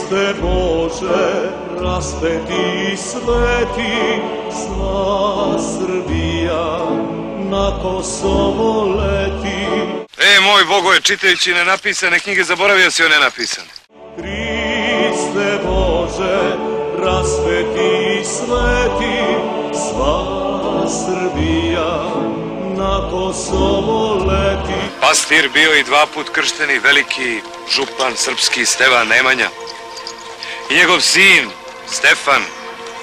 Hriste Bože, raspeti sveti, sva Srbija na Kosovo leti. Moj Bogoje, čitajući nenapisane knjige, zaboravio si o nenapisane. Hriste Bože, raspeti sveti, sva Srbija na Kosovo leti. Pastir bio i 2 put kršteni veliki župan srpski Stevan Nemanja i njegov sin Stefan,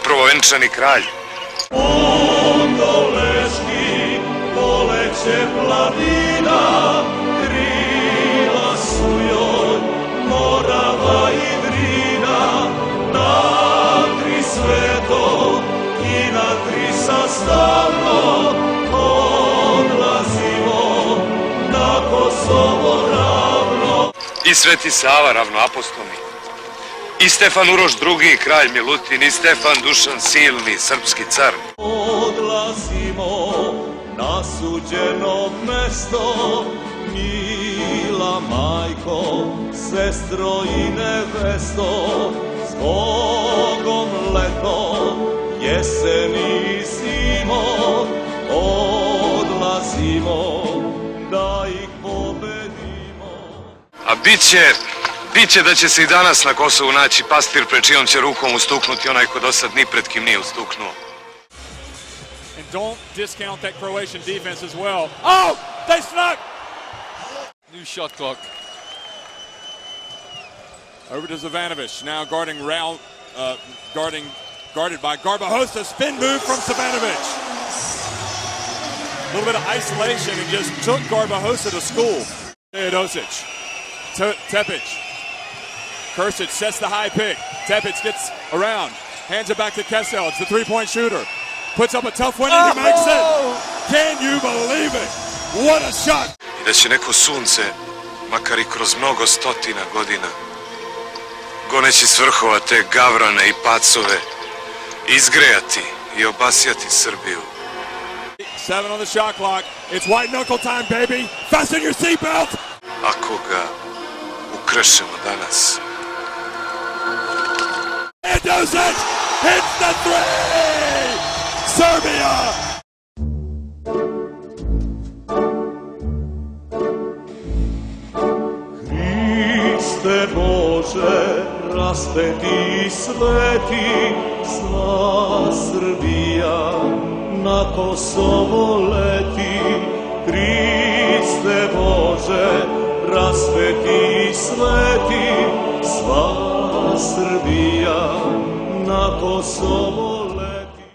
prvovenčani kralj. Ondoleški poleće planina, krila su joj Morava i Drina, na 3 sveto i na 3 sastavno odlazimo na Kosovo ravno. I Sveti Sava ravnoapostolni, i Stefan Uroš II, kralj Milutin, i Stefan Dušan Silni, srpski car. Odlazimo na suđeno mesto, mila majko, sestro i nevesto, s Bogom leto, jesen i zimo, odlazimo da ih pobedimo. A biće da će se i danas na Kosovu naći pastir pred čijom će rukom ustuknuti onaj ko do sad ni pred kim nije ustuknuo. And don't discount that Croatian defense as well. Oh, they snuck! New shot clock. Over to Savanovic, now guarding Raul, guarded by Garbajosa. Spin move from Savanovic. A little bit of isolation and just took Garbajosa to school. Teodosic, Tepic. Krstić sets the high pick. Tepic gets around, hands it back to Kessel. It's the 3-point shooter. Puts up a tough one and he makes it. Can you believe it? What a shot! I da će neko sunce, makar i kroz mnogo stotina godina, goneći s vrhova te gavrane i pacove, izgrejati i obasjati Srbiju. 7 on the shot clock. It's white knuckle time, baby. Fasten your seatbelt. Ako ga ukrešemo danas. It does it! Hits the 3! Serbia! Hriste Bože, raspeti sveti, sva Srbija na Kosovo leti. Hriste Bože, raspeti sveti, sva Srbija na Kosovo